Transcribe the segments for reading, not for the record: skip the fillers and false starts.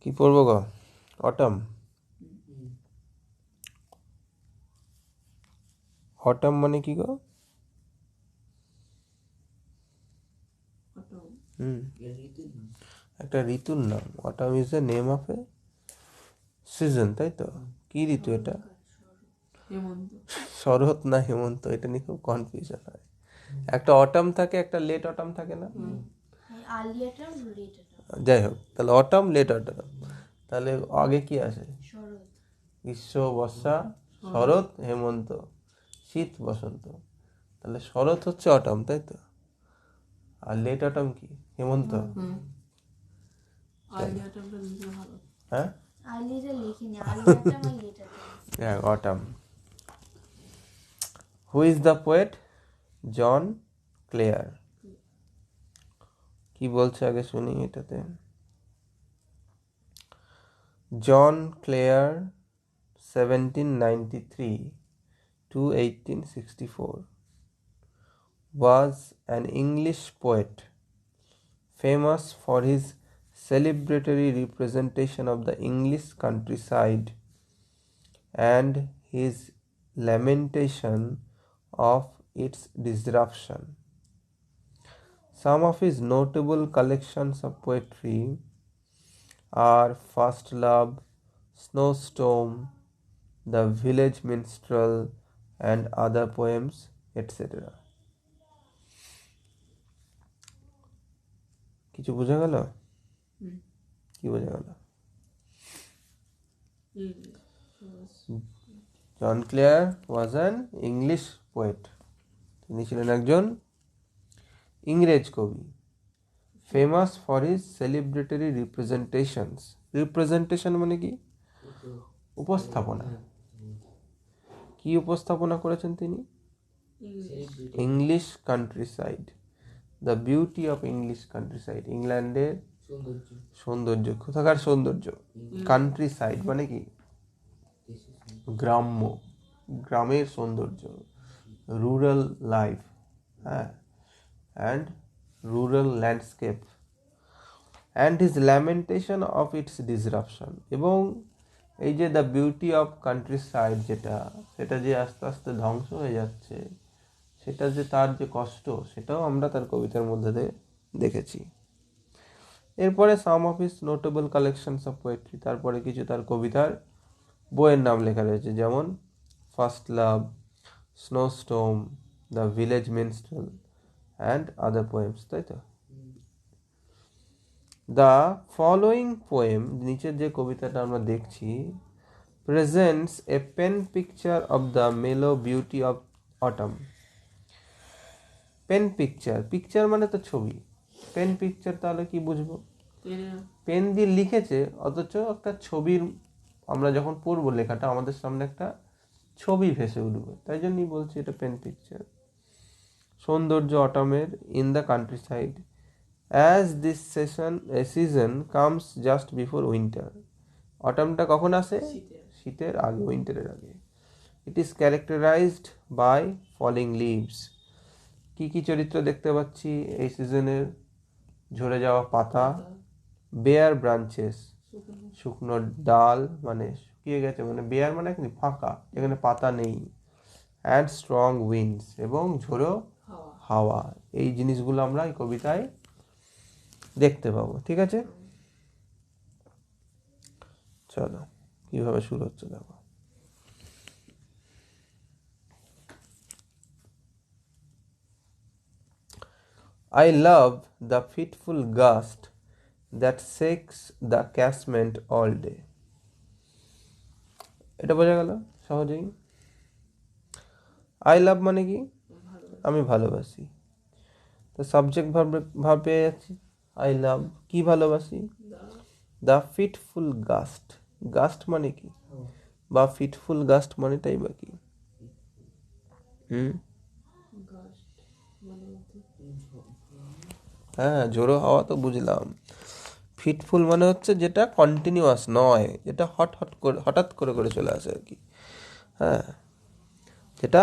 কি পড়বো গো? Autumn. Autumn মানে কি গো? একটা ঋতুর নাম। Autumn is the name of A season, তাই তো? কি ঋতু এটা? শরৎ না হেমন্ত, এটা নিয়ে খুব কনফিউশন হয়। একটা অটাম থাকে, একটা লেট অটাম থাকে না? যাই হোক, তাহলে অটাম, লেট অটাম। তাহলে আগে কি আসে? গ্রীষ্ম, বর্ষা, শরৎ, হেমন্ত, শীত, বসন্ত। তাহলে শরৎ হচ্ছে অটাম, তাই তো? আর লেট অটাম কি? হেমন্ত। হ্যাঁ, autumn. Who is the poet? John Clare. কি বলছে আগে শুনি এটাতে। John Clare 1793 to 1864 was an English poet famous for his celebratory representation of the English countryside and his lamentation of its disruption. Some of his notable collections of poetry are First Love, Snowstorm, The Village Minstrel, and other poems, etc. কিছু বোঝা গেল? কি বোঝা গেল? John Clare was an English poet. তিনি ছিলেন একজন ইংরেজ কবি। Famous for his celebratory representations. Representation মানে কি? উপস্থাপনা। কি উপস্থাপনা করেছেন তিনি? English countryside, the beauty of English countryside, ইংল্যান্ডের সৌন্দর্য। কোথাকার সৌন্দর্য? কান্ট্রি সাইড মানে কি? গ্রাম্য, গ্রামের সৌন্দর্য, রুরাল লাইফ, হ্যাঁ, and rural landscape, and his lamentation of its disruption. এবং এই যে the beauty of country side, সেটা যে আস্তে আস্তে ধ্বংস হয়ে যাচ্ছে, সেটা যে তার যে কষ্ট, সেটাও আমরা তার কবিতার মধ্যে দিয়ে দেখেছি। এরপরে some of his notable collections of poetry, তারপরে কিছু তার কবিতার বইয়ের নাম লেখা রয়েছে, যেমন first love, snowstorm, the village minstrel, and other poems, তাই তো? দ্য ফলোয়িং পোয়েম, নিচের যে কবিতাটা আমরা দেখছি, presents a pen picture of the mellow beauty of autumn. Pen picture, picture মানে তো ছবি। পেন পিকচার তাহলে কি বুঝবো? পেন দিয়ে লিখেছে, অথচ একটা ছবির, আমরা যখন পড়বো লেখাটা, আমাদের সামনে একটা ছবি ভেসে উঠবে, তাই জন্যই বলছি এটা পেন পিকচার। সৌন্দর্য অটামের in the countryside, as this season comes just before winter. অটামটা কখন আসে? শীতের আগে, উইন্টারের আগে। It is characterized by falling leaves. কি কি চরিত্র দেখতে পাচ্ছি এই সিজনের? ঝরে যাওয়া পাতা, বেয়ার ব্রাঞ্চেস, শুকনো ডাল, মানে শুকিয়ে গেছে, মানে বেয়ার মানে কি? ফাঁকা, এখানে পাতা নেই। অ্যান্ড স্ট্রং উইন্ডস, এবং ঝোড়ো হাওয়া। এই জিনিসগুলো আমরা এই কবিতায় দেখতে পাবো। ঠিক আছে, চলো কিভাবে শুরু হচ্ছে দেখো। I love the fitful gust that shakes the casement all day. এটা বোঝা গেল সহজেই। আই লাভ মানে কি? আমি ভালোবাসি। তো সাবজেক্ট ভাব পেয়ে যাচ্ছি, আই লাভ। কি ভালোবাসি? The fitful gust. গাস্ট মানে কি? বা ফিটফুল গাস্ট মানেটাই বা কি? হ্যাঁ, ঝোড়ো হাওয়া তো বুঝলাম। ফিটফুল মানে হচ্ছে যেটা কন্টিনিউয়াস নয়, যেটা হঠাৎ করে করে চলে আসে আর কি। হ্যাঁ, যেটা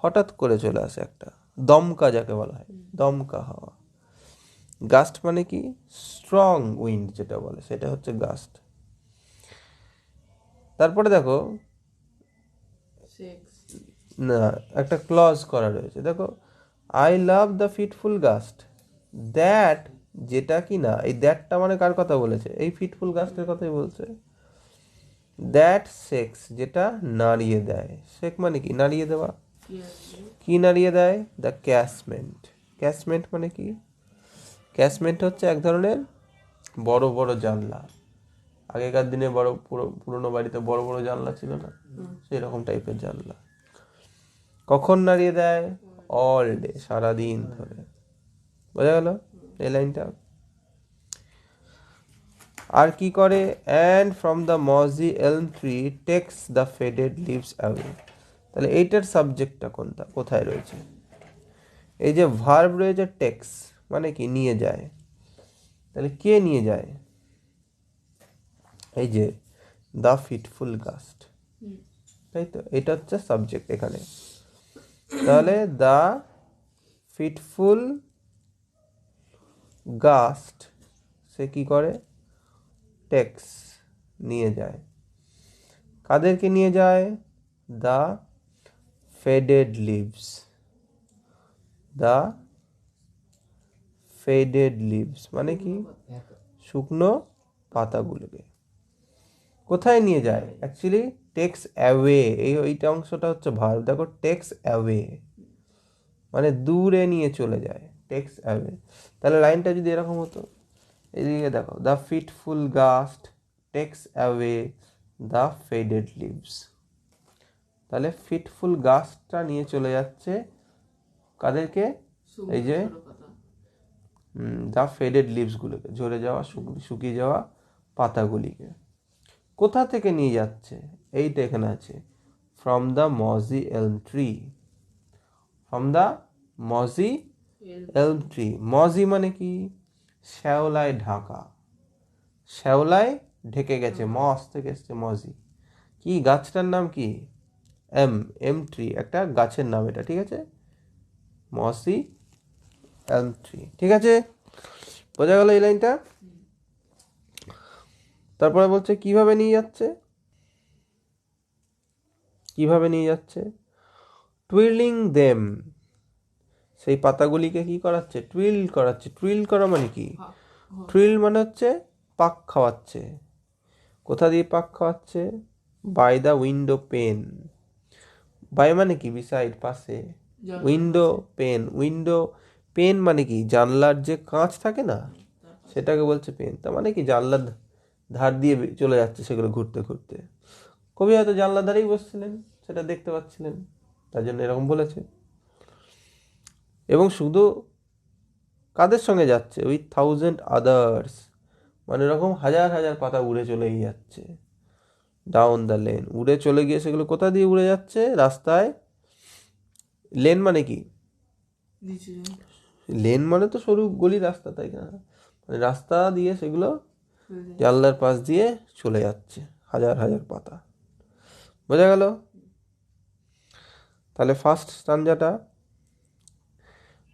হঠাৎ করে চলে আসে, একটা দমকা যাকে বলা হয়, দমকা হাওয়া। গাস্ট মানে কি? স্ট্রং উইন্ড যেটা বলে, সেটা হচ্ছে গাস্ট। তারপরে দেখো না একটা ক্লজ করা রয়েছে, দেখো I love the fitful gust that, যেটা কি না এই দ্যাটটা মানে কার কথা বলেছে, এই ফিটফুল গাস্টের কথাই বলছে। দ্যাট সেক্স, যেটা নাড়িয়ে দেয়, শেক মানে কি নাড়িয়ে দেওয়া, কি নাড়িয়ে দেয়, দ্য ক্যাসমেন্ট। ক্যাসমেন্ট মানে কি, ক্যাসমেন্ট হচ্ছে এক ধরনের বড় বড় জানলা, আগেকার দিনে বড় পুরোনো বাড়িতে বড় বড় জানলা ছিল না, সেই রকম টাইপের জানলা। কখন নাড়িয়ে দেয়, অল ডে, সারাদিন ধরে। বোঝা গেল এই লাইনটা। আর কি করে, and from the mossy elm tree takes the faded leaves away. তাহলে এইটার সাবজেক্টটা কোনটা, কোথায় রয়েছে, এই যে ভার্ব রয়েছে টেক্স মানে কি নিয়ে যায়, তাহলে কে নিয়ে যায়, এই যে দ্য ফিটফুল গাস্ট, তাই তো, এটা হচ্ছে সাবজেক্ট এখানে। তাহলে দ্য ফিটফুল গাস্ট সে কি করে, টেক্স নিয়ে যায়, কাদেরকে নিয়ে যায়, the faded leaves, the faded leaves মানে কি শুকনো পাতাগুলোকে। কোথায় নিয়ে যায়, অ্যাকচুয়ালি টেক্স অ্যাওয়ে, এইটা অংশটা হচ্ছে ভার্ব, দেখো টেক্স অ্যাওয়ে মানে দূরে নিয়ে চলে যায়, টেক্স অ্যাওয়ে। তাহলে লাইনটা যদি এরকম হতো, এদিকে দেখো the fitful gust takes away the faded leaves, তাহলে ফিটফুল গাছটা নিয়ে চলে যাচ্ছে কাদেরকে, এই যে দ্য ফেডেড লিভসগুলোকে, ঝরে যাওয়া শুকিয়ে যাওয়া পাতাগুলিকে। কোথা থেকে নিয়ে যাচ্ছে, এইটা এখানে আছে, from the mossy elm tree, from the mossy elm tree. মজি মানে কি, শ্যাওলায় ঢাকা, শ্যাওলায় ঢেকে গেছে, মস থেকে এসছে মজি। কি গাছটার নাম কি, এম ট্রি, একটা গাছের নাম এটা, ঠিক আছে, মসি এলম ট্রি, ঠিক আছে, বোঝা গেল এই লাইনটা। তারপরে বলছে কিভাবে নিয়ে যাচ্ছে, কিভাবে নিয়ে যাচ্ছে, টুইলিং দেম, সেই পাতাগুলিকে কি করাচ্ছে, টুইল করাচ্ছে। টুইল করা মানে কি, টুইল মানে হচ্ছে পাক খাওয়াচ্ছে। কোথা দিয়ে পাক খাওয়াচ্ছে, by the window pane, by মানে কি বিসাইড, পাশে, উইন্ডো পেন, উইন্ডো পেন মানে কি জানলার যে কাঁচ থাকে না সেটাকে বলছে পেন, তার মানে কি জানলার ধার দিয়ে চলে যাচ্ছে সেগুলো ঘুরতে ঘুরতে। কবি হয়তো জানলার ধারেই বসছিলেন, সেটা দেখতে পাচ্ছিলেন, তার জন্য এরকম বলেছে। এবং শুধু কাদের সঙ্গে যাচ্ছে, উইথ থাউজেন্ড আদার্স, মানে এরকম হাজার হাজার পাতা উড়ে চলেই যাচ্ছে, ডাউন দ্য লেন, উড়ে চলে গিয়ে সেগুলো কোথা দিয়ে উড়ে যাচ্ছে, রাস্তায়। লেন মানে কি, লেন মানে তো সরু গলি রাস্তা, তাই না, মানে রাস্তা দিয়ে সেগুলো জানলার পাশ দিয়ে চলে যাচ্ছে হাজার হাজার পাতা। বোঝা গেল। তাহলে first স্টানজাটা,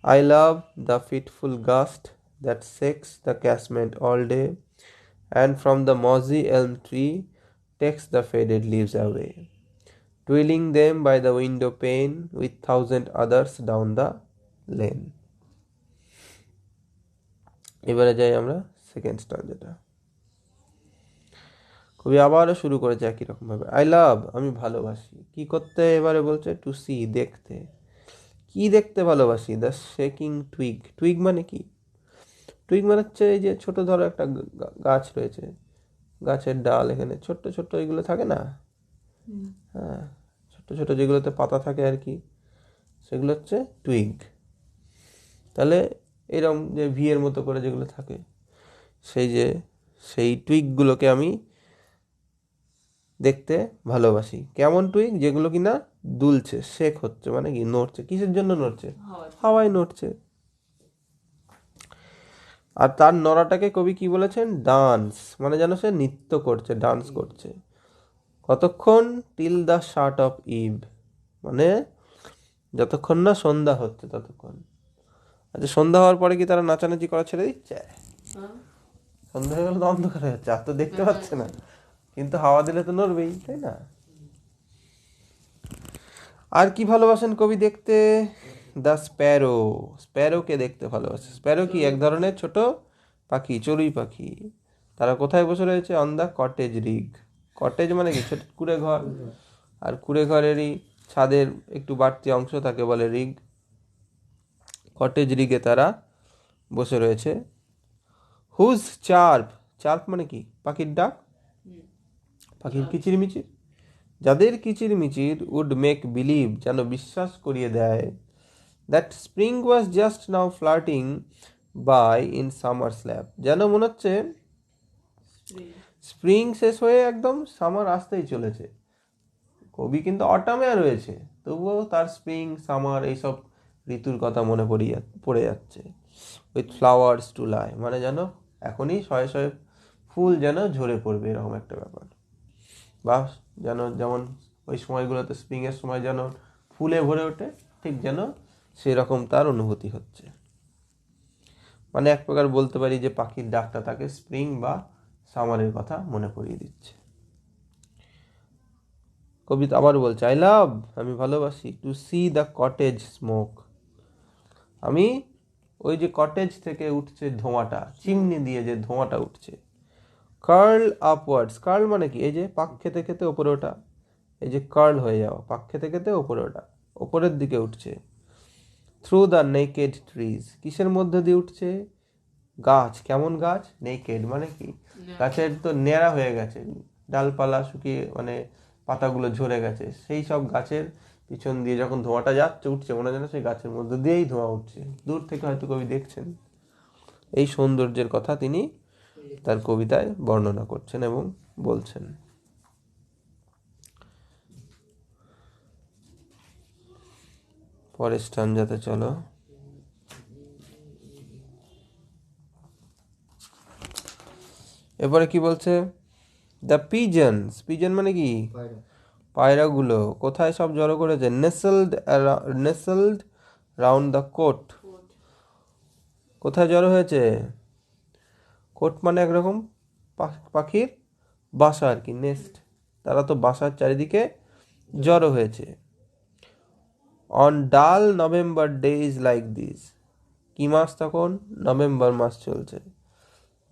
I love the fitful gust that shakes the casement all day, and from the mossy elm tree takes the faded leaves away, twirling them by the window pane with thousand others down the lane. এবারে যাই আমরা second স্টানজাটা। কবি আবারও শুরু করেছে একই রকম ভাবে, আই লাভ, আমি ভালোবাসি, কি করতে, এবারে বলছে টু সি, দেখতে, কি দেখতে ভালোবাসি, দ্য শেকিং টুইগ। টুইগ মানে কি, টুইগ মানে হচ্ছে এই যে ছোট ধরো একটা গাছ রয়েছে, গাছের ডাল, এখানে ছোট্ট ছোট্ট এগুলো থাকে না, হ্যাঁ ছোট্ট ছোট যেগুলোতে পাতা থাকে আর কি, সেগুলো হচ্ছে টুইগ। তাহলে এরকম যে ভিয়ের মতো করে যেগুলো থাকে, সেই টুইগগুলোকে আমি দেখতে ভালোবাসি। কেমন টুইগ, যেগুলো কিনা দুলছে, শেক হচ্ছে মানে কি নড়ছে, কিসের জন্য নড়ছে, হাওয়ায় নড়ছে। আর তার নড়াটাকে কবি কি বলেছেন, ডান্স, মানে যেন সে নৃত্য করছে, ডান্স করছে। কতক্ষণ, till the shut of eve, মানে যতক্ষণ না সন্ধ্যা হচ্ছে ততক্ষণ। আচ্ছা সন্ধ্যা হওয়ার পরে কি তারা নাচানাচি করা ছেড়ে দিচ্ছে, সন্ধ্যা হয়ে গেলে তো অন্ধকার হয়ে যাচ্ছে, আর তো দেখতে পাচ্ছে না, কিন্তু হাওয়া দিলে তো নড়বেই, তাই না? আর কি ভালোবাসেন কবি দেখতে? দ্য স্প্যারো, স্প্যারোকে দেখতে ভালোবাসে। স্প্যারো কি এক ধরনের ছোট পাখি, চড়ুই পাখি। তারা কোথায় বসে রয়েছে? On the cottage rig. Cottage মানে কি? ছোট কুঁড়ে ঘর, আর কুঁড়ে ঘরেরই ছাদের একটু বাড়তি অংশ তাকে বলে রিগ। কটেজ রিগে তারা বসে রয়েছে। হুজ চার্প, চার্প মানে কি? পাখির ডাক, পাখির কিচিরমিচির। যাদের কিচিরমিচির উড মেক বিলিভ, যেন বিশ্বাস করিয়ে দেয়, that spring was just now flirting by in summer's lap, যেন মনে হচ্ছে স্প্রিং শেষ হয়ে একদম সামার আসতেই চলেছে। কবি কিন্তু অটামে রয়েছে, তবুও তার স্প্রিং সামার এইসব ঋতুর কথা মনে পড়ে যাচ্ছে। উইথ ফ্লাওয়ার্স টু লাই, মানে যেন এখনই শয়ে শয়ে ফুল যেন ঝরে পড়বে, এরকম একটা ব্যাপার। বা যেন যেমন ওই সময়গুলোতে স্প্রিংয়ের সময় যেন ফুলে ভরে ওঠে, ঠিক যেন সেরকম তার অনুভূতি হচ্ছে। মানে এক প্রকার বলতে পারি যে পাখির ডাকটা তাকে স্প্রিং বা সামারের কথা মনে করিয়ে দিচ্ছে। কবিতা আবার বলছে, আই লাভ, আমি ভালোবাসি, to see the cottage smoke, আমি ওই যে কটেজ থেকে উঠছে ধোঁয়াটা, চিমনি দিয়ে যে ধোঁয়াটা উঠছে। কার্ল আপওয়ার্ডস, কার্ল মানে কি? এই যে পাক খেতে খেতে ওপরে ওঠা, এই যে কার্ল হয়ে যাওয়া, পাক খেতে খেতে ওপরে ওঠা, ওপরের দিকে উঠছে। থ্রু দ্য নেকেড ট্রিজ, কিসের মধ্যে দিয়ে উঠছে? গাছ, কেমন গাছ? নেকেড মানে কি? গাছের তো ন্যাড়া হয়ে গেছে, ডালপালা শুকিয়ে মানে পাতাগুলো ঝরে গেছে, সেই সব গাছের পিছন দিয়ে যখন ধোঁয়াটা যাচ্ছে উঠছে, মনে হয় সেই গাছের মধ্যে দিয়েই ধোঁয়া উঠছে। দূর থেকে হয়তো কবি দেখছেন। এই সৌন্দর্যের কথা তিনি তার কবিতায় বর্ণনা করছেন এবং বলছেন। পরের স্টানজাতে চলো। এরপরে কি বলছে? দ্য পিজনস, পিজন মানে কি? পায়রাগুলো কোথায় সব জড়ো করেছে? নেসেলড রাউন্ড দ্য কোট, কোথায় জড়ো হয়েছে? কোট মানে একরকম পাখির বাসা আর কি, নেস্ট। তারা তো বাসার চারিদিকে জড়ো হয়েছে। অন ডাল নভেম্বর ডেজ লাইক দিস, কি মাস তখন? নভেম্বর মাস চলছে।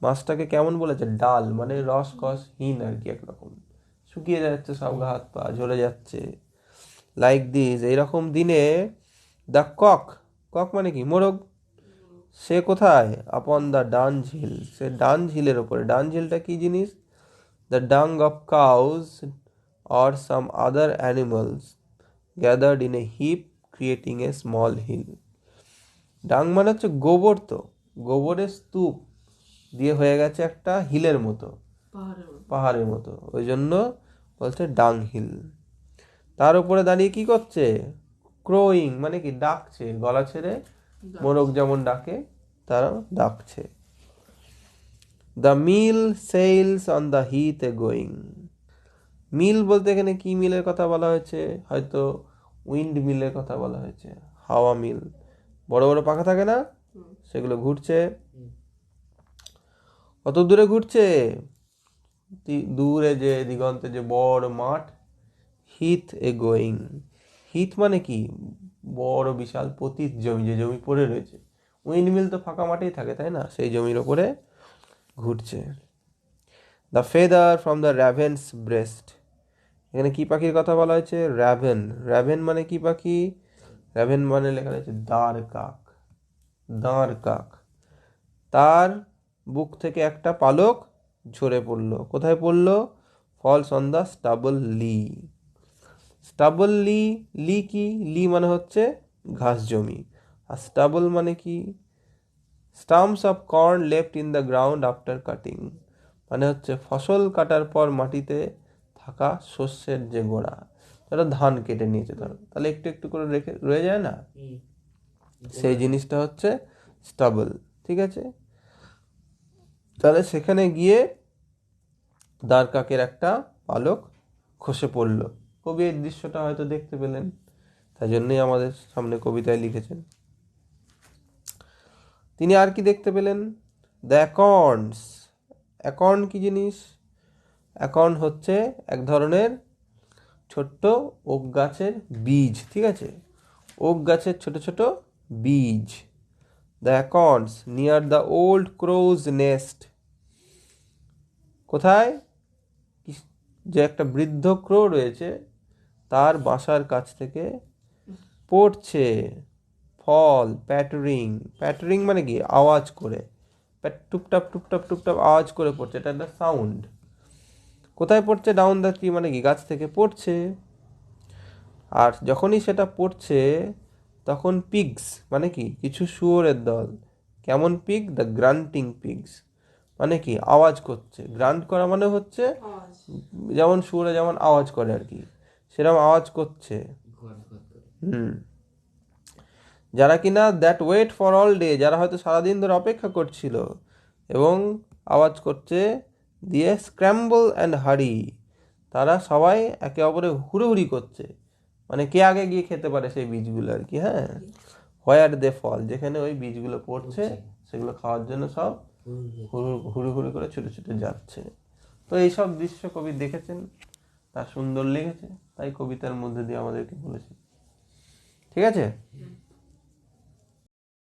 মাছটাকে কেমন বলেছে? ডাল মানে রস কস হীন আর কি, একরকম শুকিয়ে যাচ্ছে, সব গা হাত পা ঝরে যাচ্ছে। লাইক দিস, এইরকম দিনে দ্য কক, কক মানে কি? মোরগ, সে কোথায়? আপন দ্য ডাঞ্জ হিল, সে ডাঞ্জ হিলের ওপরে। ডাঞ্জ হিলটা কি জিনিস? The dung of cows or some other animals gathered in a heap creating a small hill. ডাং মানে হচ্ছে গোবর, তো গোবরের স্তূপ দিয়ে হয়ে গেছে একটা হিলের মতো, পাহাড়ের মতো, ওই জন্য বলছে ডাং হিল। তার উপরে দাঁড়িয়ে কি করছে? ক্রোয়িং মানে কি? ডাকছে, গলা ছেড়ে মোরগ যেমন ডাকে তারা ডাকছে। The mill sails on the heath a going, mill বলতে এখানে কি মিলের কথা বলা হয়েছে? হয়তো উইন্ড মিলের কথা বলা হয়েছে, হাওয়া মিল। বড় বড় পাখা থাকে না, সেগুলো ঘুরছে। কত দূরে ঘুরছে? দূরে যে দিগন্তে যে বড় মাঠ, হিথ এ গোয়িং। হিথ মানে কি? বড় বিশাল পতিত জমি, যে জমি পড়ে রয়েছে। উইন্ড মিল তো ফাঁকা মাঠেই থাকে, তাই না? সেই জমির ওপরে ঘুরছে। The feather from the raven's breast, এখানে কি পাখির কথা বলা হয়েছে? র্যাভেন। র্যাভেন মানে কি পাখি? র্যাভেন মানে লেখা রয়েছে দাঁড় কাক, দাঁড় কাক। তার বুক থেকে একটা পালক ঝরে পড়লো। কোথায় পড়লো? Falls on the stubble lea. Stubble lea, lea কি? লি মানে হচ্ছে ঘাস জমি, আর স্টাবল মানে কি? Stamps of corn left in the ground after cutting, মানে হচ্ছে ফসল কাটার পর মাটিতে থাকা শস্যের যে গোড়া, তারা ধান কেটে নিয়েছে তাহলে একটু একটু করে রেখে রয়ে যায় না, সেই জিনিসটা হচ্ছে স্টাবল। ঠিক আছে, তাহলে সেখানে গিয়ে দাঁড় কাকের একটা পালক খসে পড়ল। কবি এই দৃশ্যটা হয়তো দেখতে পেলেন, তাই জন্যই আমাদের সামনে কবিতায় লিখেছেন। তিনি আর কি দেখতে পেলেন? The acorns. অ্যাকর্ন কি জিনিস? অ্যাকর্ন হচ্ছে এক ধরনের ছোট্ট ওক গাছের বীজ, ঠিক আছে, ওক গাছের ছোট ছোট বীজ। The acorns near the old crow's nest, কোথায়, যে একটা বৃদ্ধ ক্রো রয়েছে তার বাসার কাছ থেকে পড়ছে ফল। প্যাটারিং, প্যাটারিং মানে কি, আওয়াজ করে, টুপটাপ টুপটাপ টুপটাপ আওয়াজ করে পড়ছে, এটা একটা সাউন্ড। কোথায় পড়ছে, ডাউন দ্য ট্রি মানে কি, গাছ থেকে পড়ছে। আর যখনই সেটা পড়ছে তখন পিগস মানে কি, কিছু শুয়োরের দল। কেমন পিগ, দ্য গ্রান্টিং পিগস মানে কি, আওয়াজ করছে। গ্রান্ট করা মানে হচ্ছে যেমন শুয়োরে যেমন আওয়াজ করে আর কি, সেরকম আওয়াজ করছে। যারা কিনা that wait for all day, যারা হয়তো সারাদিন ধরে অপেক্ষা করছিল এবং আওয়াজ করছে দিয়ে স্ক্র্যাম্বল অ্যান্ড হারি, তারা সবাই একে অপরে হুড়োহুড়ি করছে, মানে কে আগে গিয়ে খেতে পারে সেই বীজগুলো আর কি। হ্যাঁ, হোয়ার দে ফল, যেখানে ওই বীজগুলো পড়ছে সেগুলো খাওয়ার জন্য সব হুড়ু হুড়ু করে ছুটে ছুটে যাচ্ছে। তো এইসব দৃশ্য কবি দেখেছেন, তার সুন্দর লেগেছে, তাই কবিতার মধ্যে দিয়ে আমাদেরকে বলেছে। ঠিক আছে।